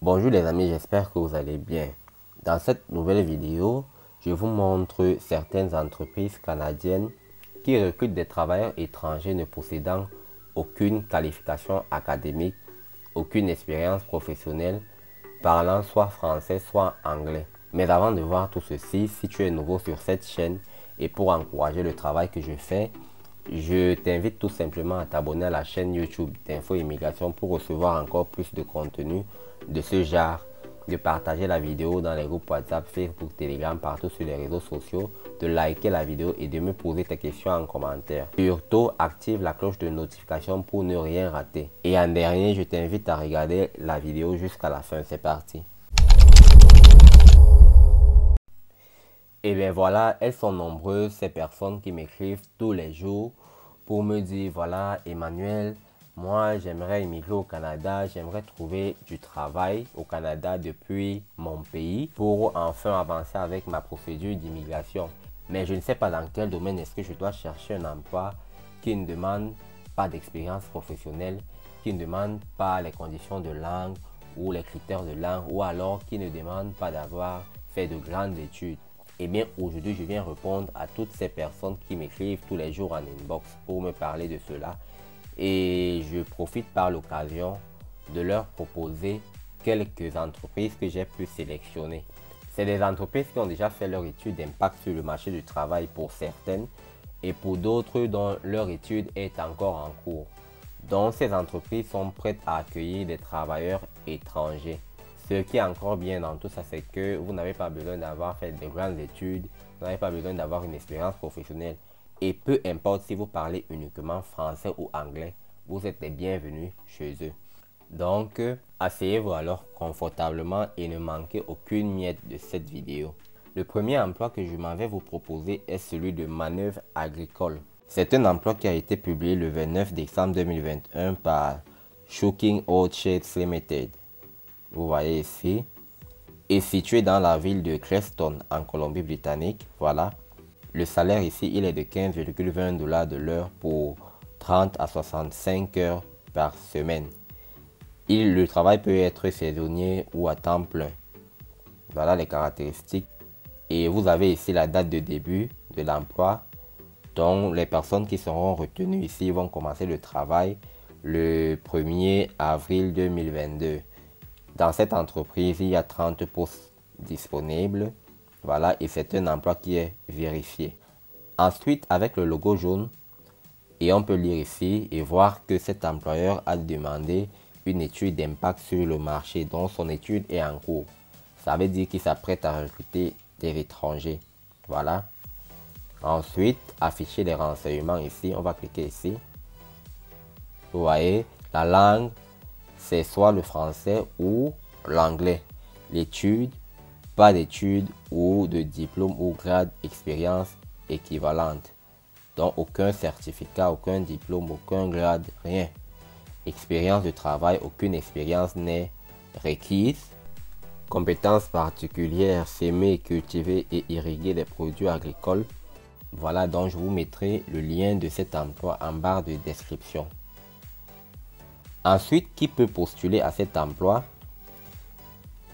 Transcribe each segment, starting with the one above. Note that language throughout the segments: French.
Bonjour les amis, j'espère que vous allez bien. Dans cette nouvelle vidéo, je vous montre certaines entreprises canadiennes qui recrutent des travailleurs étrangers ne possédant aucune qualification académique, aucune expérience professionnelle, parlant soit français soit anglais. Mais avant de voir tout ceci, si tu es nouveau sur cette chaîne et pour encourager le travail que je fais, je t'invite tout simplement à t'abonner à la chaîne YouTube d'Info Immigration pour recevoir encore plus de contenu de ce genre, de partager la vidéo dans les groupes WhatsApp, Facebook, Telegram, partout sur les réseaux sociaux, de liker la vidéo et de me poser tes questions en commentaire. Surtout, active la cloche de notification pour ne rien rater. Et en dernier, je t'invite à regarder la vidéo jusqu'à la fin. C'est parti. Et bien voilà, elles sont nombreuses, ces personnes qui m'écrivent tous les jours pour me dire, voilà Emmanuel, moi j'aimerais immigrer au Canada, j'aimerais trouver du travail au Canada depuis mon pays pour enfin avancer avec ma procédure d'immigration. Mais je ne sais pas dans quel domaine est-ce que je dois chercher un emploi qui ne demande pas d'expérience professionnelle, qui ne demande pas les conditions de langue ou les critères de langue, ou alors qui ne demande pas d'avoir fait de grandes études. Eh bien, aujourd'hui, je viens répondre à toutes ces personnes qui m'écrivent tous les jours en inbox pour me parler de cela. Et je profite par l'occasion de leur proposer quelques entreprises que j'ai pu sélectionner. C'est des entreprises qui ont déjà fait leur étude d'impact sur le marché du travail pour certaines et pour d'autres dont leur étude est encore en cours. Donc, ces entreprises sont prêtes à accueillir des travailleurs étrangers. Ce qui est encore bien dans tout ça, c'est que vous n'avez pas besoin d'avoir fait de grandes études, vous n'avez pas besoin d'avoir une expérience professionnelle. Et peu importe si vous parlez uniquement français ou anglais, vous êtes les bienvenus chez eux. Donc, asseyez-vous alors confortablement et ne manquez aucune miette de cette vidéo. Le premier emploi que je m'en vais vous proposer est celui de manœuvre agricole. C'est un emploi qui a été publié le 29 décembre 2021 par Shooking Old Shades Limited. Vous voyez ici, est situé dans la ville de Creston en Colombie-Britannique. Voilà, le salaire ici il est de 15,20 $ de l'heure pour 30 à 65 heures par semaine. Le travail peut être saisonnier ou à temps plein. Voilà les caractéristiques. Et vous avez ici la date de début de l'emploi. Donc les personnes qui seront retenues ici vont commencer le travail le 1er avril 2022. Dans cette entreprise, il y a 30 postes disponibles. Voilà, et c'est un emploi qui est vérifié. Ensuite, avec le logo jaune, et on peut lire ici et voir que cet employeur a demandé une étude d'impact sur le marché, dont son étude est en cours. Ça veut dire qu'il s'apprête à recruter des étrangers. Voilà. Ensuite, afficher les renseignements ici. On va cliquer ici. Vous voyez, la langue, c'est soit le français ou l'anglais. L'étude, pas d'études ou de diplôme ou grade, expérience équivalente. Donc aucun certificat, aucun diplôme, aucun grade, rien. Expérience de travail, aucune expérience n'est requise. Compétences particulières, s'aimer, cultiver et irriguer des produits agricoles. Voilà, donc je vous mettrai le lien de cet emploi en barre de description. Ensuite, qui peut postuler à cet emploi?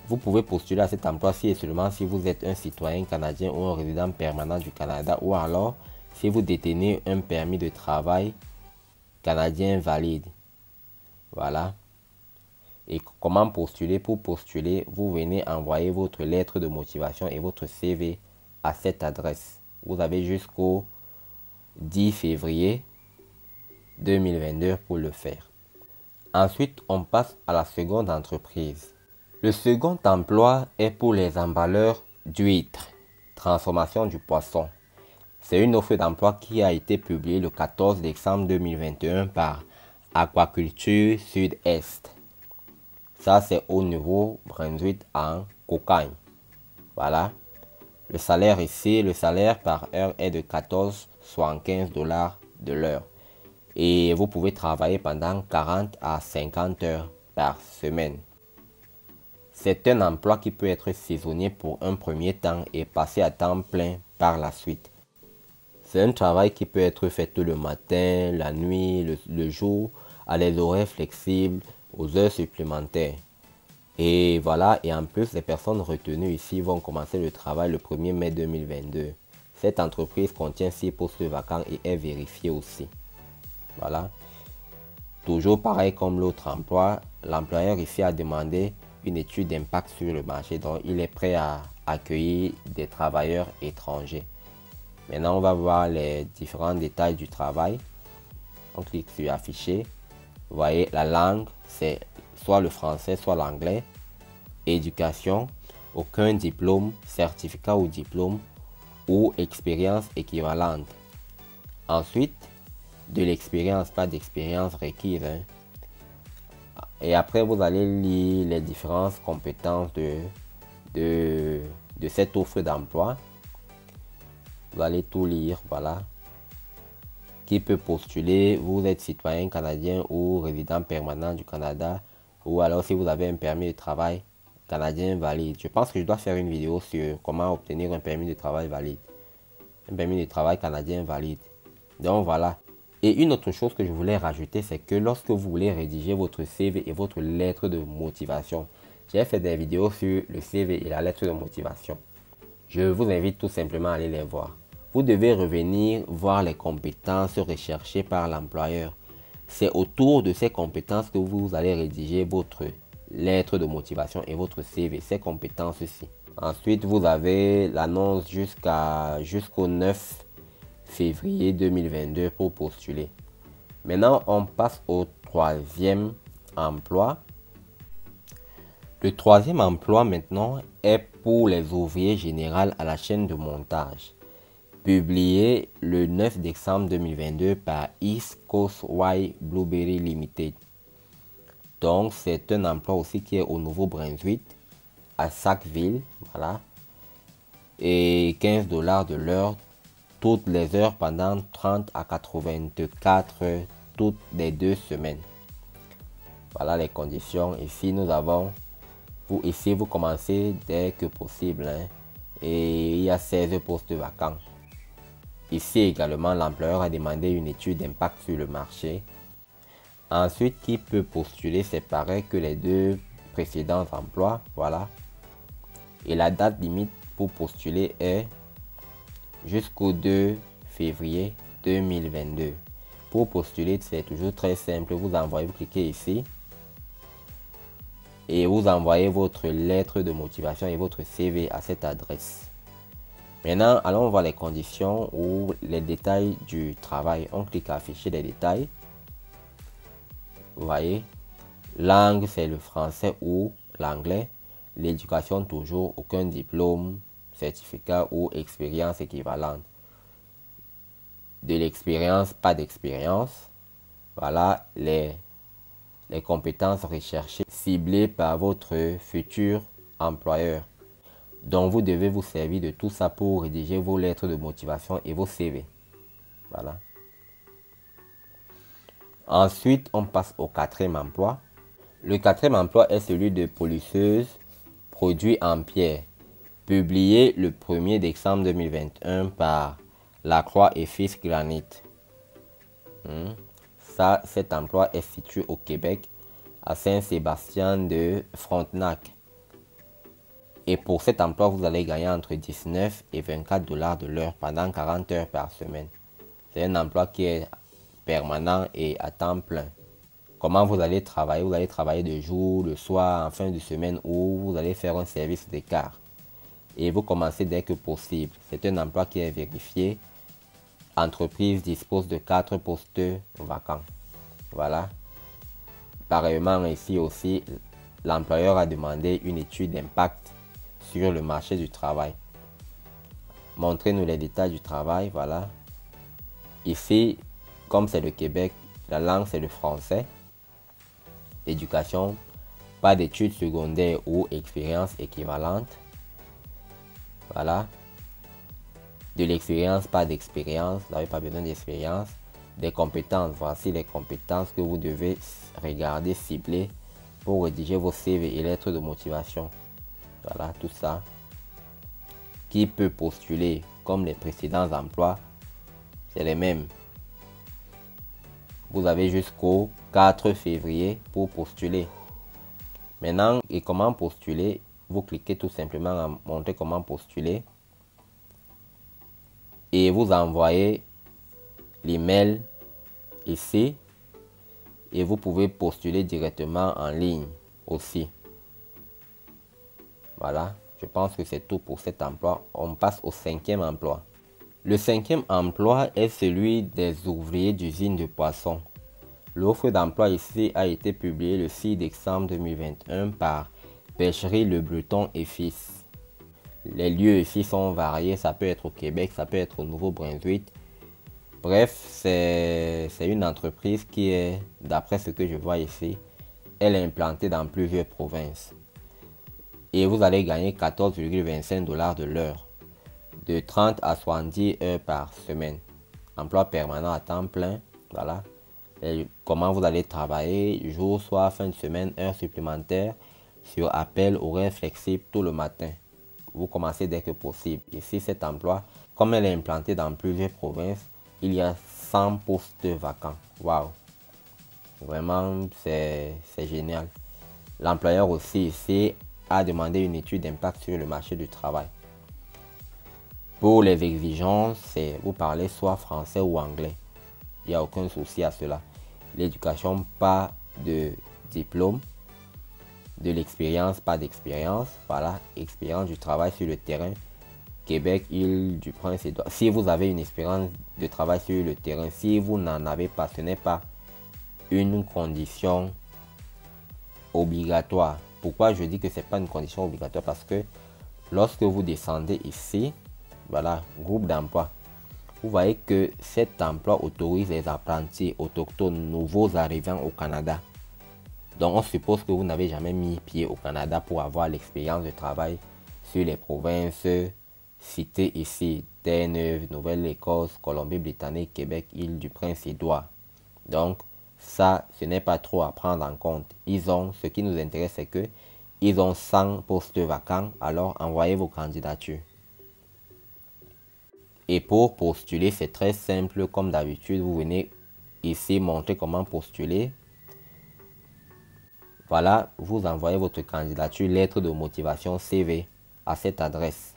Vous pouvez postuler à cet emploi si et seulement si vous êtes un citoyen canadien ou un résident permanent du Canada, ou alors si vous détenez un permis de travail canadien valide. Voilà. Et comment postuler? Pour postuler, vous venez envoyer votre lettre de motivation et votre CV à cette adresse. Vous avez jusqu'au 10 février 2022 pour le faire. Ensuite, on passe à la seconde entreprise. Le second emploi est pour les emballeurs d'huîtres, transformation du poisson. C'est une offre d'emploi qui a été publiée le 14 décembre 2021 par Aquaculture Sud-Est. Ça, c'est au Nouveau-Brunswick en Cocagne. Voilà. Le salaire ici, le salaire par heure est de 14,75 $ de l'heure. Et vous pouvez travailler pendant 40 à 50 heures par semaine. C'est un emploi qui peut être saisonnier pour un premier temps et passer à temps plein par la suite. C'est un travail qui peut être fait tout le matin, la nuit, le jour, à des horaires flexibles, aux heures supplémentaires. Et voilà, et en plus, les personnes retenues ici vont commencer le travail le 1er mai 2022. Cette entreprise contient 6 postes vacants et est vérifiée aussi. Voilà. Toujours pareil comme l'autre emploi, l'employeur ici a demandé une étude d'impact sur le marché, donc il est prêt à accueillir des travailleurs étrangers. Maintenant, on va voir les différents détails du travail. On clique sur afficher. Vous voyez, la langue, c'est soit le français, soit l'anglais. Éducation, aucun diplôme, certificat ou diplôme ou expérience équivalente. Ensuite, de l'expérience, pas d'expérience requise. Et après, vous allez lire les différentes compétences de cette offre d'emploi. Vous allez tout lire, voilà. Qui peut postuler? Vous êtes citoyen canadien ou résident permanent du Canada, ou alors si vous avez un permis de travail canadien valide. Je pense que je dois faire une vidéo sur comment obtenir un permis de travail valide. Un permis de travail canadien valide. Donc voilà. Et une autre chose que je voulais rajouter, c'est que lorsque vous voulez rédiger votre CV et votre lettre de motivation, j'ai fait des vidéos sur le CV et la lettre de motivation. Je vous invite tout simplement à aller les voir. Vous devez revenir voir les compétences recherchées par l'employeur. C'est autour de ces compétences que vous allez rédiger votre lettre de motivation et votre CV, ces compétences-ci. Ensuite, vous avez l'annonce jusqu'au 9 février 2022 pour postuler. Maintenant, on passe au troisième emploi. Le troisième emploi maintenant est pour les ouvriers généraux à la chaîne de montage. Publié le 9 décembre 2022 par East Coast White Blueberry Limited. Donc, c'est un emploi aussi qui est au Nouveau-Brunswick, à Sackville, voilà. Et 15 $ de l'heure, toutes les heures pendant 30 à 84 heures, toutes les 2 semaines. Voilà les conditions. Ici, nous avons, vous commencez dès que possible, et il y a 16 postes vacants. Ici également, l'employeur a demandé une étude d'impact sur le marché. Ensuite, qui peut postuler? C'est pareil que les deux précédents emplois, voilà. Et la date limite pour postuler est jusqu'au 2 février 2022. Pour postuler, c'est toujours très simple. Vous cliquez ici et vous envoyez votre lettre de motivation et votre CV à cette adresse. Maintenant, allons voir les conditions ou les détails du travail. On clique à afficher les détails. Vous voyez, langue, c'est le français ou l'anglais. L'éducation, toujours, aucun diplôme, certificat ou expérience équivalente. De l'expérience, pas d'expérience. Voilà les compétences recherchées, ciblées par votre futur employeur. Donc, vous devez vous servir de tout ça pour rédiger vos lettres de motivation et vos CV. Voilà. Ensuite, on passe au quatrième emploi. Le quatrième emploi est celui de polisseuse produits en pierre, publié le 1er décembre 2021 par Lacroix et Fils Granite. Cet emploi est situé au Québec, à Saint-Sébastien de Frontenac. Et pour cet emploi, vous allez gagner entre 19 et 24 $ de l'heure pendant 40 heures par semaine. C'est un emploi qui est permanent et à temps plein. Comment vous allez travailler? Vous allez travailler de jour, de soir, en fin de semaine, ou vous allez faire un service d'écart. Et vous commencez dès que possible. C'est un emploi qui est vérifié. L'entreprise dispose de 4 postes vacants. Voilà. Pareillement ici aussi, l'employeur a demandé une étude d'impact sur le marché du travail. Montrez-nous les détails du travail, voilà. Ici, comme c'est le Québec, la langue c'est le français. Éducation, pas d'études secondaires ou expérience équivalente. Voilà. De l'expérience, pas d'expérience, vous n'avez pas besoin d'expérience. Des compétences, voici les compétences que vous devez regarder, cibler pour rédiger vos CV et lettres de motivation. Voilà, tout ça. Qui peut postuler comme les précédents emplois? C'est les mêmes. Vous avez jusqu'au 4 février pour postuler. Maintenant, et comment postuler? Vous cliquez tout simplement à montrer comment postuler et vous envoyez l'email ici et vous pouvez postuler directement en ligne aussi. Voilà, je pense que c'est tout pour cet emploi. On passe au 5e emploi. Le 5e emploi est celui des ouvriers d'usine de poissons. L'offre d'emploi ici a été publiée le 6 décembre 2021 par Pêcherie Le Breton et Fils. Les lieux ici sont variés, ça peut être au Québec, ça peut être au Nouveau-Brunswick. Bref, c'est une entreprise qui est, d'après ce que je vois ici, elle est implantée dans plusieurs provinces. Et vous allez gagner 14,25 $ de l'heure, de 30 à 70 heures par semaine. Emploi permanent à temps plein, voilà. Et comment vous allez travailler, jour, soir, fin de semaine, heures supplémentaires, sur appel, horaire flexible, tout le matin. Vous commencez dès que possible. Ici, cet emploi, comme elle est implantée dans plusieurs provinces, il y a 100 postes vacants. Waouh! Vraiment, c'est génial. L'employeur aussi ici a demandé une étude d'impact sur le marché du travail. Pour les exigences, c'est vous parlez soit français ou anglais. Il n'y a aucun souci à cela. L'éducation, pas de diplôme. De l'expérience, pas d'expérience. Voilà, expérience du travail sur le terrain. Québec, Île-du-Prince-Édouard. Si vous avez une expérience de travail sur le terrain, si vous n'en avez pas, ce n'est pas une condition obligatoire. Pourquoi je dis que ce n'est pas une condition obligatoire? Parce que lorsque vous descendez ici, voilà, groupe d'emploi, vous voyez que cet emploi autorise les apprentis autochtones nouveaux arrivants au Canada. Donc on suppose que vous n'avez jamais mis pied au Canada pour avoir l'expérience de travail sur les provinces citées ici: Terre-Neuve, Nouvelle-Écosse, Colombie-Britannique, Québec, Île-du-Prince-Édouard. Donc ça, ce n'est pas trop à prendre en compte. Ce qui nous intéresse, c'est que ils ont 100 postes vacants, alors envoyez vos candidatures. Et pour postuler, c'est très simple. Comme d'habitude, vous venez ici montrer comment postuler. Voilà, vous envoyez votre candidature, lettre de motivation, CV à cette adresse.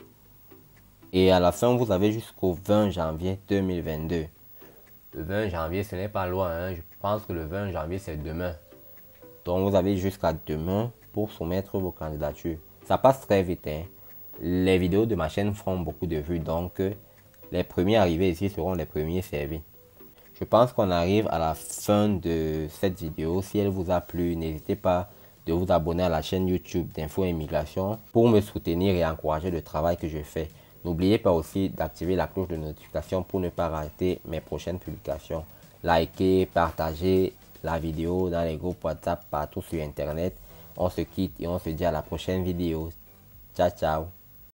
Et à la fin, vous avez jusqu'au 20 janvier 2022. Le 20 janvier, ce n'est pas loin, hein. Je pense que le 20 janvier, c'est demain. Donc, vous avez jusqu'à demain pour soumettre vos candidatures. Ça passe très vite, hein. Les vidéos de ma chaîne feront beaucoup de vues, donc les premiers arrivés ici seront les premiers servis. Je pense qu'on arrive à la fin de cette vidéo. Si elle vous a plu, n'hésitez pas de vous abonner à la chaîne YouTube d'Info Immigration pour me soutenir et encourager le travail que je fais. N'oubliez pas aussi d'activer la cloche de notification pour ne pas rater mes prochaines publications. Likez, partagez la vidéo dans les groupes WhatsApp partout sur Internet. On se quitte et on se dit à la prochaine vidéo. Ciao, ciao.